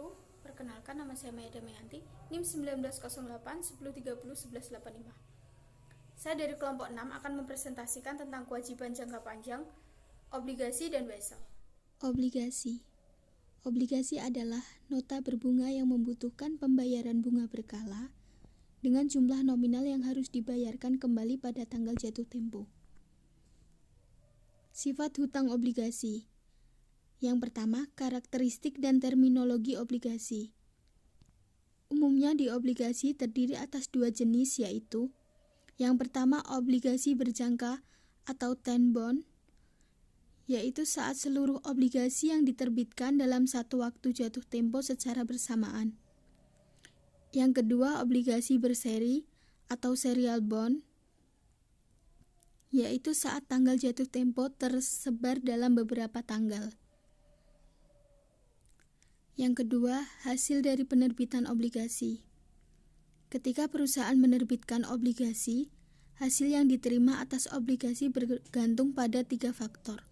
wabarakatuh. Perkenalkan, nama saya Maya Damayanti, NIM 1908-1030-1185. Saya dari kelompok 6 akan mempresentasikan tentang kewajiban jangka panjang, obligasi dan wesel. Obligasi. Obligasi adalah nota berbunga yang membutuhkan pembayaran bunga berkala dengan jumlah nominal yang harus dibayarkan kembali pada tanggal jatuh tempo. Sifat hutang obligasi. Yang pertama, karakteristik dan terminologi obligasi. Umumnya di obligasi terdiri atas dua jenis, yaitu yang pertama obligasi berjangka atau ten bond, yaitu saat seluruh obligasi yang diterbitkan dalam satu waktu jatuh tempo secara bersamaan. Yang kedua obligasi berseri atau serial bond, yaitu saat tanggal jatuh tempo tersebar dalam beberapa tanggal. Yang kedua, hasil dari penerbitan obligasi. Ketika perusahaan menerbitkan obligasi, hasil yang diterima atas obligasi bergantung pada 3 faktor.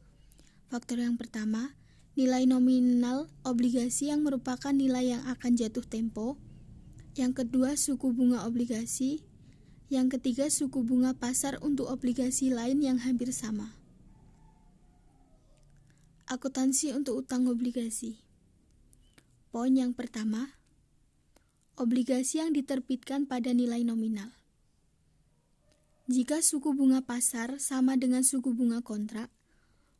Faktor yang pertama, nilai nominal obligasi yang merupakan nilai yang akan jatuh tempo. Yang kedua, suku bunga obligasi. Yang ketiga, suku bunga pasar untuk obligasi lain yang hampir sama. Akuntansi untuk utang obligasi. Poin yang pertama, obligasi yang diterbitkan pada nilai nominal. Jika suku bunga pasar sama dengan suku bunga kontrak,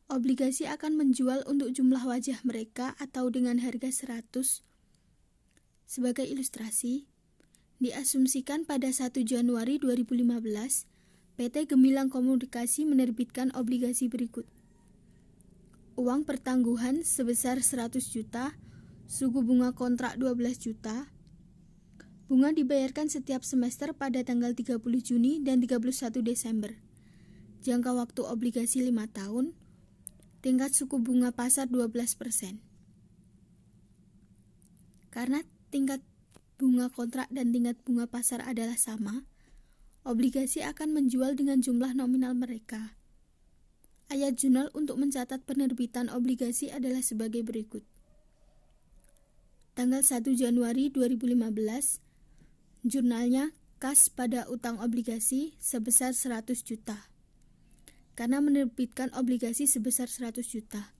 obligasi akan menjual untuk jumlah wajah mereka atau dengan harga 100. Sebagai ilustrasi, diasumsikan pada 1 Januari 2015, PT Gemilang Komunikasi menerbitkan obligasi berikut. Uang pertangguhan sebesar 100 juta, suku bunga kontrak 12 juta. Bunga dibayarkan setiap semester pada tanggal 30 Juni dan 31 Desember. Jangka waktu obligasi 5 tahun. Tingkat suku bunga pasar 12%. Karena tingkat bunga kontrak dan tingkat bunga pasar adalah sama, obligasi akan menjual dengan jumlah nominal mereka. Ayat jurnal untuk mencatat penerbitan obligasi adalah sebagai berikut. Tanggal 1 Januari 2015, jurnalnya kas pada utang obligasi sebesar 100 juta. Karena menerbitkan obligasi sebesar 100 juta.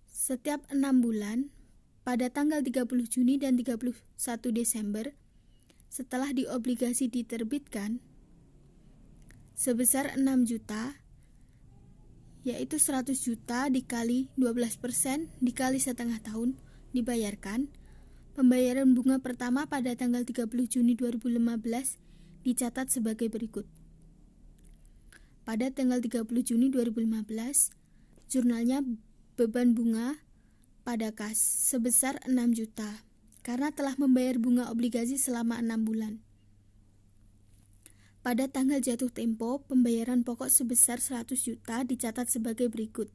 Setiap 6 bulan, pada tanggal 30 Juni dan 31 Desember, setelah diobligasi diterbitkan, sebesar 6 juta, yaitu 100 juta dikali 12% dikali setengah tahun, dibayarkan. Pembayaran bunga pertama pada tanggal 30 Juni 2015 dicatat sebagai berikut. Pada tanggal 30 Juni 2015, jurnalnya beban bunga pada kas sebesar 6 juta karena telah membayar bunga obligasi selama 6 bulan. Pada tanggal jatuh tempo, pembayaran pokok sebesar 100 juta dicatat sebagai berikut.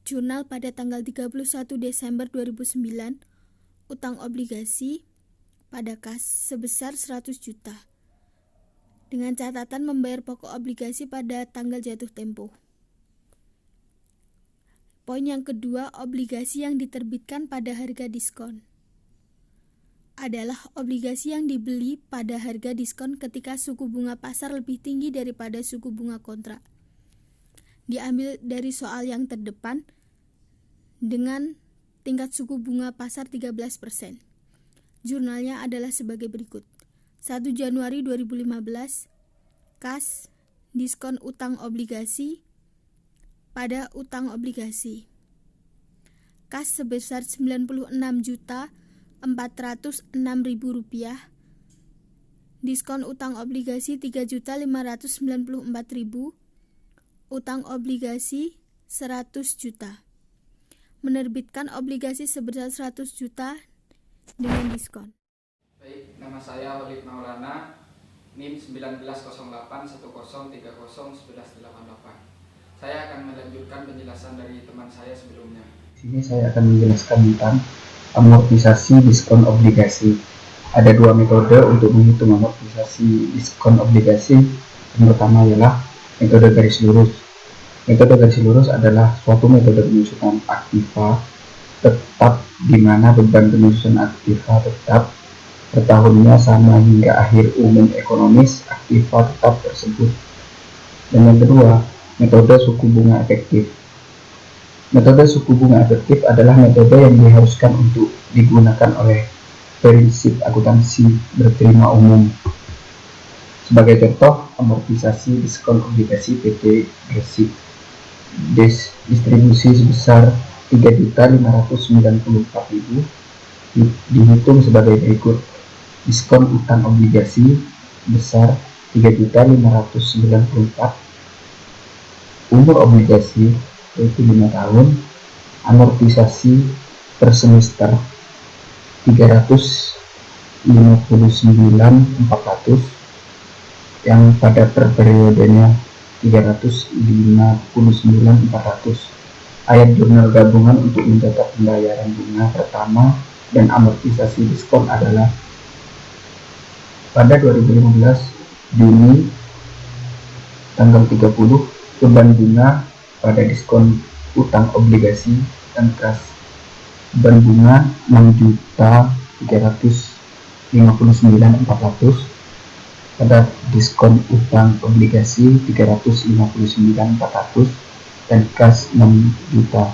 Jurnal pada tanggal 31 Desember 2009, utang obligasi pada kas sebesar 100 juta. Dengan catatan membayar pokok obligasi pada tanggal jatuh tempo. Poin yang kedua, obligasi yang diterbitkan pada harga diskon. Adalah obligasi yang dibeli pada harga diskon ketika suku bunga pasar lebih tinggi daripada suku bunga kontrak. Diambil dari soal yang terdepan dengan tingkat suku bunga pasar 13%. Jurnalnya adalah sebagai berikut. 1 Januari 2015, kas diskon utang obligasi pada utang obligasi. Kas sebesar Rp96.406.000. Diskon utang obligasi Rp3.594.000. Utang obligasi 100 juta. Menerbitkan obligasi sebesar 100 juta dengan diskon. Baik, nama saya Walid Maulana, NIM 190810301188. Saya akan melanjutkan penjelasan dari teman saya sebelumnya. Di sini saya akan menjelaskan tentang amortisasi diskon obligasi. Ada 2 metode untuk menghitung amortisasi diskon obligasi. Yang pertama ialah metode garis lurus. Metode garis lurus adalah suatu metode penyusunan aktiva tetap di mana beban penyusun aktiva tetap per tahunnya sama hingga akhir umum ekonomis aktiva tetap tersebut. Dan yang kedua, metode suku bunga efektif. Metode suku bunga efektif adalah metode yang diharuskan untuk digunakan oleh prinsip akuntansi berterima umum. Sebagai contoh, amortisasi diskon obligasi PT Gresik distribusi sebesar 3.594.000 dihitung sebagai berikut. Diskon utang obligasi besar 3.594, umur obligasi yaitu 5 tahun, amortisasi per semester 359.400 yang pada per periodenya 359.400. Ayat jurnal gabungan untuk mencatat pembayaran bunga pertama dan amortisasi diskon adalah pada 2015 Juni tanggal 30 beban bunga pada diskon utang obligasi dan kas beban bunga 6.359.400 pada diskon utang obligasi 359.400 dan kas 6 juta.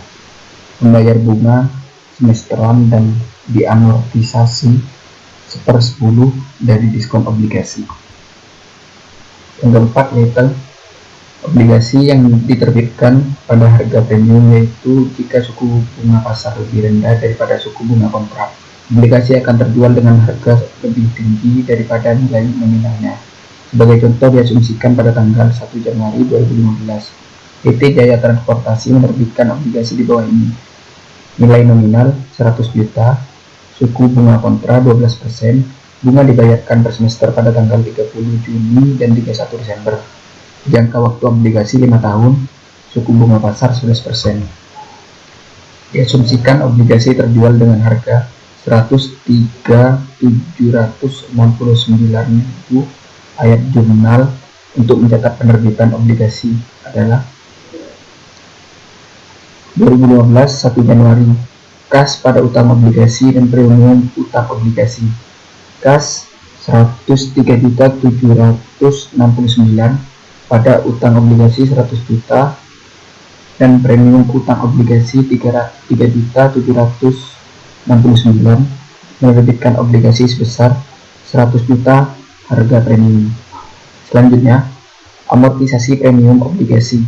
Membayar bunga semesteran dan diamortisasi 1/10 dari diskon obligasi. Yang keempat yaitu obligasi yang diterbitkan pada harga premium, yaitu jika suku bunga pasar lebih rendah daripada suku bunga kontrak. Obligasi akan terjual dengan harga lebih tinggi daripada nilai nominalnya. Sebagai contoh, diasumsikan pada tanggal 1 Januari 2015, PT Jaya Transportasi menerbitkan obligasi di bawah ini. Nilai nominal 100 juta, suku bunga kontra 12%, bunga dibayarkan per semester pada tanggal 30 Juni dan 31 Desember. Jangka waktu obligasi 5 tahun, suku bunga pasar 11%. Diasumsikan obligasi terjual dengan harga 103.769.000. Ayat jurnal untuk mencatat penerbitan obligasi adalah 2015 1 Januari. Kas pada utang obligasi dan premium utang obligasi. Kas 103.769 pada utang obligasi 100 juta dan premium utang obligasi 3.769 menerbitkan obligasi sebesar 100 juta harga premium. Selanjutnya, amortisasi premium obligasi.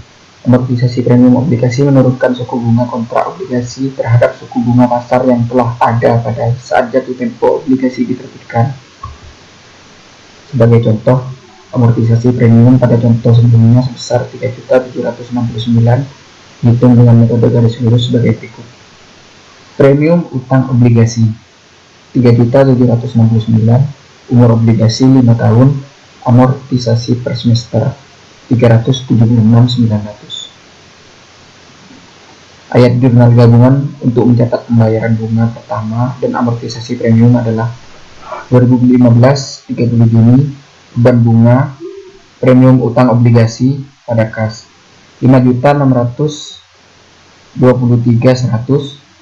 Amortisasi premium obligasi menurunkan suku bunga kontrak obligasi terhadap suku bunga pasar yang telah ada pada saat jatuh tempo obligasi diterbitkan. Sebagai contoh, amortisasi premium pada contoh sebelumnya sebesar 3.769 dihitung dengan metode garis lurus sebagai berikut. Premium utang obligasi 3.769, umur obligasi 5 tahun, amortisasi per semester 376.900. Ayat jurnal gabungan untuk mencatat pembayaran bunga pertama dan amortisasi premium adalah 2015 30 Juni, beban bunga premium utang obligasi pada kas 5.623.100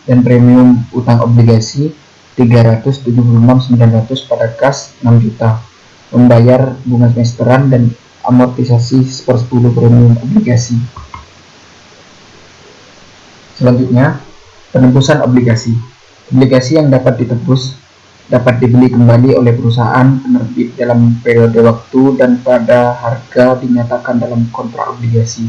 dan premium utang obligasi 376.900 pada kas 6 juta. Membayar bunga semesteran dan amortisasi 1/10 premium obligasi. Selanjutnya, penembusan obligasi. Obligasi yang dapat ditebus dapat dibeli kembali oleh perusahaan penerbit dalam periode waktu dan pada harga dinyatakan dalam kontrak obligasi.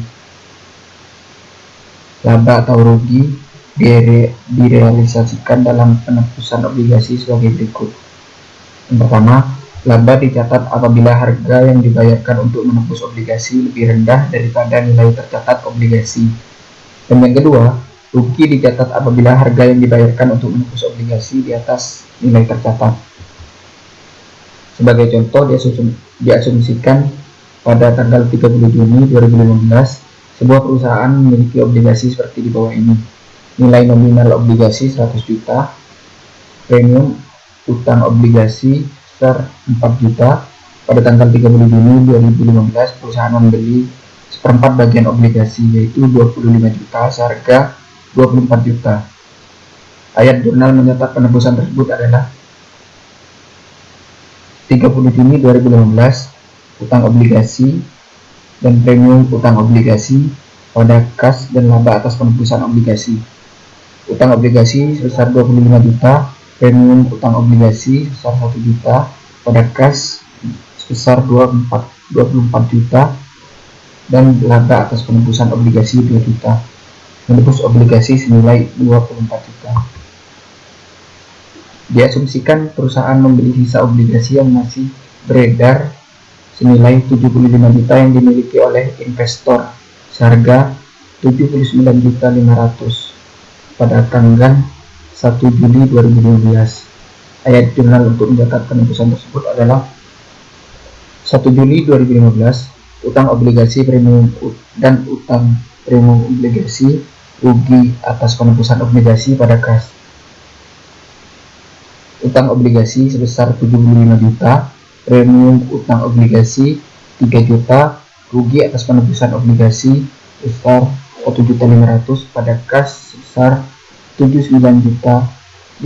Laba atau rugi direalisasikan dalam penebusan obligasi sebagai berikut. Yang pertama, laba dicatat apabila harga yang dibayarkan untuk menebus obligasi lebih rendah daripada nilai tercatat obligasi. Dan yang kedua, rugi dicatat apabila harga yang dibayarkan untuk menebus obligasi di atas nilai tercatat. Sebagai contoh, diasumsikan pada tanggal 30 Juni 2015 sebuah perusahaan memiliki obligasi seperti di bawah ini. Nilai nominal obligasi 100 juta, premium utang obligasi sebesar 4 juta. Pada tanggal 30 Juni 2015 perusahaan membeli seperempat bagian obligasi yaitu 25 juta seharga 24 juta. Ayat jurnal mencatat penebusan tersebut adalah 30 Juni 2015, utang obligasi dan premium utang obligasi pada kas dan laba atas penebusan obligasi. Utang obligasi sebesar 25 juta, premium utang obligasi sebesar 1 juta, pada kas sebesar 24 juta, dan laba atas penebusan obligasi 2 juta. Menebus obligasi senilai 24 juta. Diasumsikan perusahaan membeli sisa obligasi yang masih beredar senilai 75 juta yang dimiliki oleh investor seharga 79.500 pada tanggal 1 Juli 2015. Ayat jurnal untuk mencatat penebusan tersebut adalah 1 Juli 2015, utang obligasi premium dan utang premium obligasi rugi atas penebusan obligasi pada kas. Utang obligasi sebesar 75 juta, premium utang obligasi 3 juta, rugi atas penebusan obligasi sebesar 1.500.000 pada kas sebesar 79.500.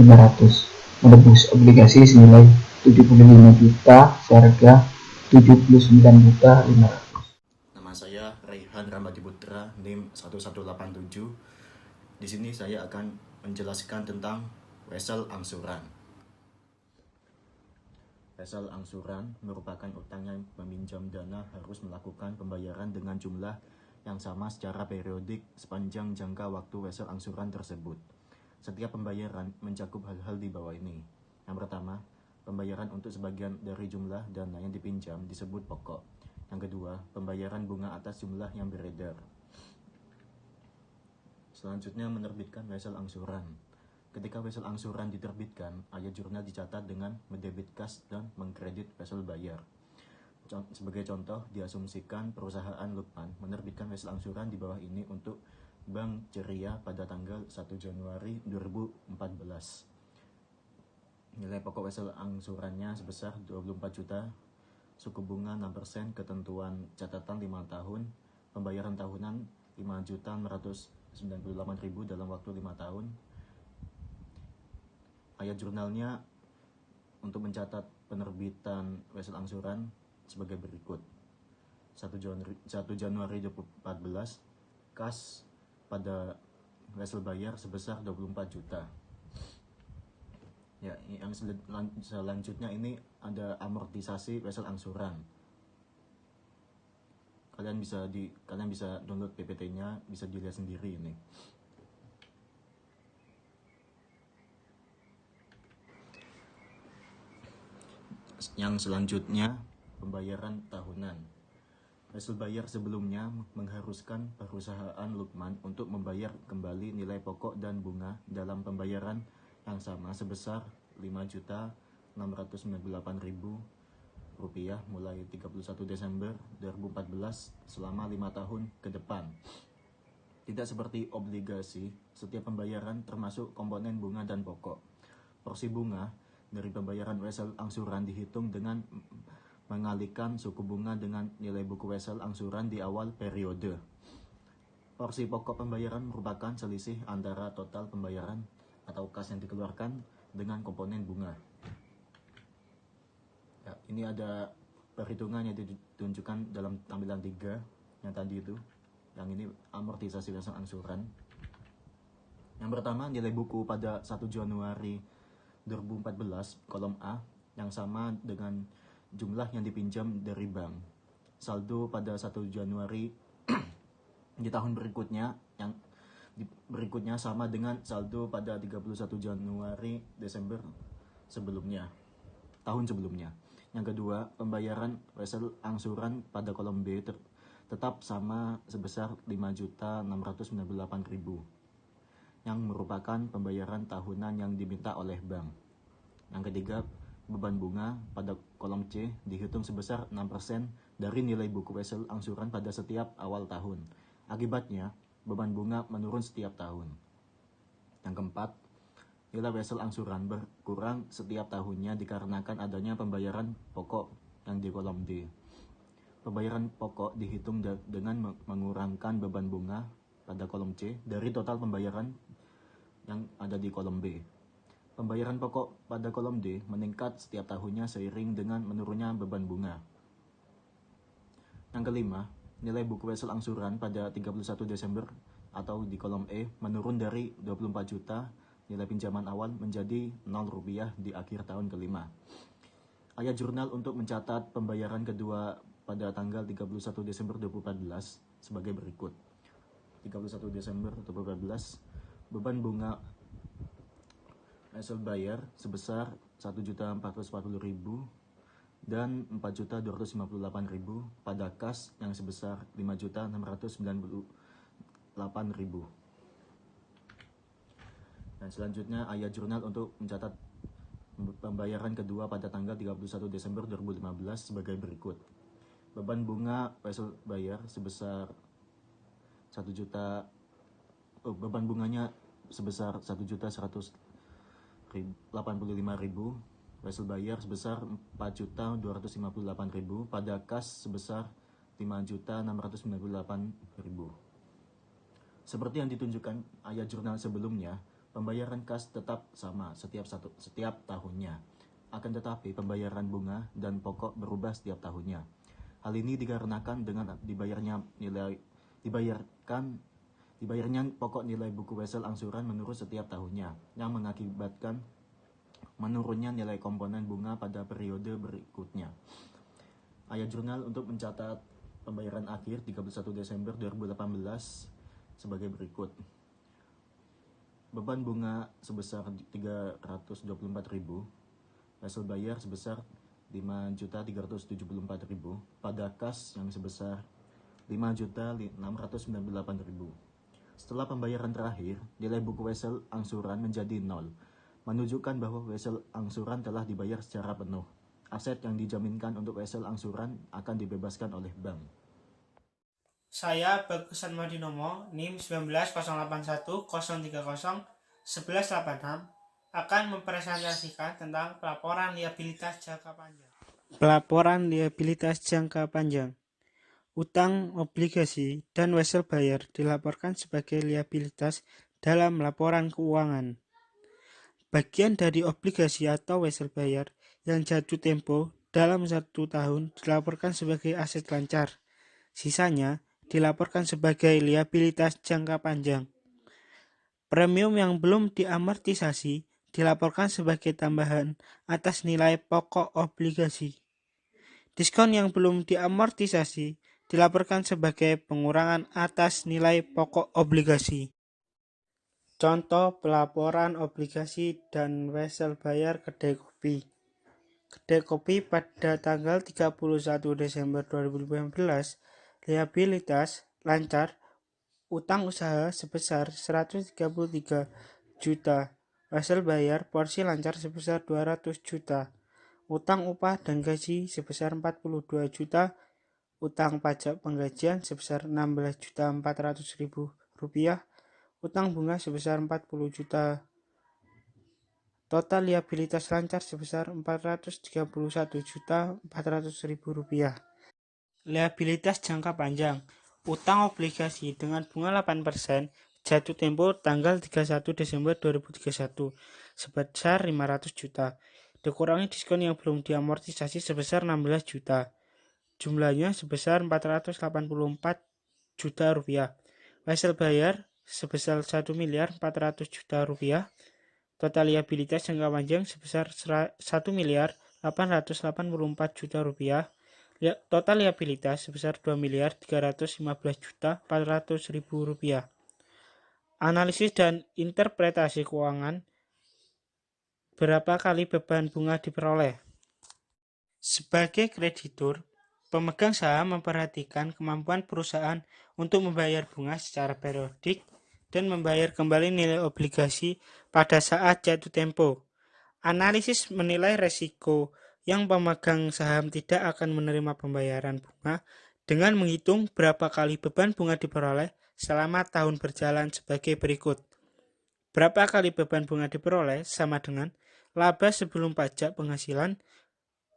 Menebus obligasi senilai 75 juta seharga 79.500. Nama saya Raihan Ramadi Putra, NIM 1187. Di sini saya akan menjelaskan tentang wesel angsuran. Wesel angsuran merupakan utang yang meminjam dana harus melakukan pembayaran dengan jumlah yang sama secara periodik sepanjang jangka waktu wesel angsuran tersebut. Setiap pembayaran mencakup hal-hal di bawah ini. Yang pertama, pembayaran untuk sebagian dari jumlah dana yang dipinjam disebut pokok. Yang kedua, pembayaran bunga atas jumlah yang beredar. Selanjutnya, menerbitkan wesel angsuran. Ketika wesel angsuran diterbitkan, ayat jurnal dicatat dengan mendebit kas dan mengkredit wesel bayar. Sebagai contoh, diasumsikan perusahaan Lukman menerbitkan wesel angsuran di bawah ini untuk Bank Ceria pada tanggal 1 Januari 2014. Nilai pokok wesel angsurannya sebesar 24 juta, suku bunga 6%, ketentuan catatan 5 tahun, pembayaran tahunan 5.698.000 dalam waktu 5 tahun. Ayat jurnalnya untuk mencatat penerbitan wesel angsuran sebagai berikut. 1 Januari 2014, kas pada wesel bayar sebesar 24 juta. Ya, yang selanjutnya ini ada amortisasi wesel angsuran. Kalian bisa download PPT-nya, bisa dilihat sendiri ini. Yang selanjutnya, pembayaran tahunan. Wesel bayar sebelumnya mengharuskan perusahaan Lukman untuk membayar kembali nilai pokok dan bunga dalam pembayaran yang sama sebesar 5.698.000 rupiah mulai 31 Desember 2014 selama 5 tahun ke depan. Tidak seperti obligasi, setiap pembayaran termasuk komponen bunga dan pokok. Porsi bunga dari pembayaran wesel angsuran dihitung dengan mengalihkan suku bunga dengan nilai buku wesel angsuran di awal periode. Porsi pokok pembayaran merupakan selisih antara total pembayaran atau kas yang dikeluarkan dengan komponen bunga. Ya, ini ada perhitungan yang ditunjukkan dalam tampilan 3 yang tadi itu. Yang ini amortisasi wesel angsuran. Yang pertama, nilai buku pada 1 Januari 2014, kolom A, yang sama dengan jumlah yang dipinjam dari bank. Saldo pada 1 Januari di tahun berikutnya, yang berikutnya sama dengan saldo pada 31 Januari Desember sebelumnya, tahun sebelumnya. Yang kedua, pembayaran wesel angsuran pada kolom B tetap sama sebesar 5.698.000, yang merupakan pembayaran tahunan yang diminta oleh bank. Yang ketiga, beban bunga pada kolom C dihitung sebesar 6% dari nilai buku wesel angsuran pada setiap awal tahun. Akibatnya, beban bunga menurun setiap tahun. Yang keempat, nilai wesel angsuran berkurang setiap tahunnya dikarenakan adanya pembayaran pokok yang di kolom D. Pembayaran pokok dihitung dengan mengurangkan beban bunga pada kolom C dari total pembayaran yang ada di kolom B. Pembayaran pokok pada kolom D meningkat setiap tahunnya seiring dengan menurunnya beban bunga. Yang kelima, nilai buku wesel angsuran pada 31 Desember atau di kolom E menurun dari 24 juta nilai pinjaman awal menjadi 0 rupiah di akhir tahun kelima. Ayat jurnal untuk mencatat pembayaran kedua pada tanggal 31 Desember 2014 sebagai berikut. 31 Desember 2014, beban bunga wesel bayar sebesar 1.440.000 dan 4.258.000 pada kas yang sebesar 5.698.000. Dan selanjutnya ayat jurnal untuk mencatat pembayaran kedua pada tanggal 31 Desember 2015 sebagai berikut. Beban bunga wesel bayar sebesar 1 juta, beban bunganya sebesar 1.185.000, wesel bayar sebesar 4.258.000 pada kas sebesar 5.698.000. Seperti yang ditunjukkan ayat jurnal sebelumnya, pembayaran kas tetap sama setiap tahunnya. Akan tetapi pembayaran bunga dan pokok berubah setiap tahunnya. Hal ini dikarenakan dengan dibayarnya pokok nilai buku wesel angsuran menurun setiap tahunnya, yang mengakibatkan menurunnya nilai komponen bunga pada periode berikutnya. Ayat jurnal untuk mencatat pembayaran akhir 31 Desember 2018 sebagai berikut. Beban bunga sebesar 324.000, wesel bayar sebesar 5.374.000 pada kas yang sebesar 5.698.000. Setelah pembayaran terakhir, nilai buku wesel angsuran menjadi 0, menunjukkan bahwa wesel angsuran telah dibayar secara penuh. Aset yang dijaminkan untuk wesel angsuran akan dibebaskan oleh bank. Saya Bagusan Madinomo, NIM 19031030186 akan mempresentasikan tentang pelaporan liabilitas jangka panjang. Pelaporan liabilitas jangka panjang. Utang, obligasi, dan wesel bayar dilaporkan sebagai liabilitas dalam laporan keuangan. Bagian dari obligasi atau wesel bayar yang jatuh tempo dalam 1 tahun dilaporkan sebagai aset lancar. Sisanya dilaporkan sebagai liabilitas jangka panjang. Premium yang belum diamortisasi dilaporkan sebagai tambahan atas nilai pokok obligasi. Diskon yang belum diamortisasi dilaporkan sebagai pengurangan atas nilai pokok obligasi. Contoh pelaporan obligasi dan wesel bayar kedai kopi. Kedai kopi pada tanggal 31 Desember 2015, liabilitas lancar, utang usaha sebesar 133 juta, wesel bayar porsi lancar sebesar 200 juta, utang upah dan gaji sebesar 42 juta, utang pajak penggajian sebesar 16.400.000 rupiah, utang bunga sebesar 40 juta. Total liabilitas lancar sebesar 431.400.000 rupiah. Liabilitas jangka panjang. Utang obligasi dengan bunga 8% jatuh tempo tanggal 31 Desember 2031 sebesar 500 juta. Dikurangi diskon yang belum diamortisasi sebesar 16 juta. Jumlahnya sebesar 484 juta rupiah. Wesel bayar sebesar 1.400.000.000 rupiah. Total liabilitas jangka panjang sebesar 1.884 juta rupiah. Total liabilitas sebesar 2.315.400.000 rupiah. Analisis dan interpretasi keuangan. Berapa kali beban bunga diperoleh? Sebagai kreditur, pemegang saham memperhatikan kemampuan perusahaan untuk membayar bunga secara periodik dan membayar kembali nilai obligasi pada saat jatuh tempo. Analisis menilai resiko yang pemegang saham tidak akan menerima pembayaran bunga dengan menghitung berapa kali beban bunga diperoleh selama tahun berjalan sebagai berikut. Berapa kali beban bunga diperoleh sama dengan laba sebelum pajak penghasilan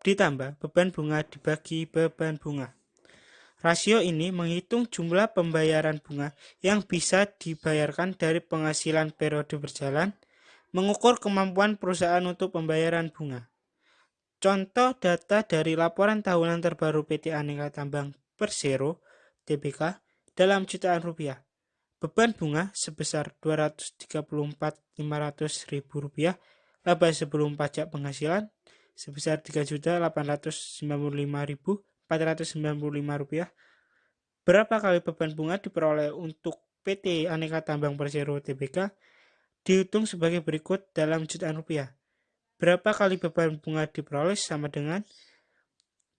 ditambah beban bunga dibagi beban bunga. Rasio ini menghitung jumlah pembayaran bunga yang bisa dibayarkan dari penghasilan periode berjalan, mengukur kemampuan perusahaan untuk pembayaran bunga. Contoh data dari laporan tahunan terbaru PT Aneka Tambang Persero Tbk dalam jutaan rupiah. Beban bunga sebesar Rp234.500.000, laba sebelum pajak penghasilan sebesar Rp3.895.495. Berapa kali beban bunga diperoleh untuk PT Aneka Tambang Persero Tbk? Dihitung sebagai berikut dalam jutaan rupiah. Berapa kali beban bunga diperoleh sama dengan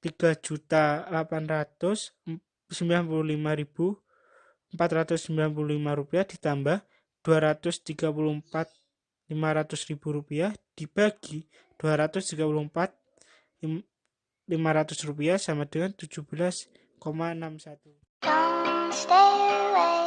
Rp3.895.495 ditambah Rp234.500.000 dibagi Rp234.500 sama dengan 17,61. Don't stay away.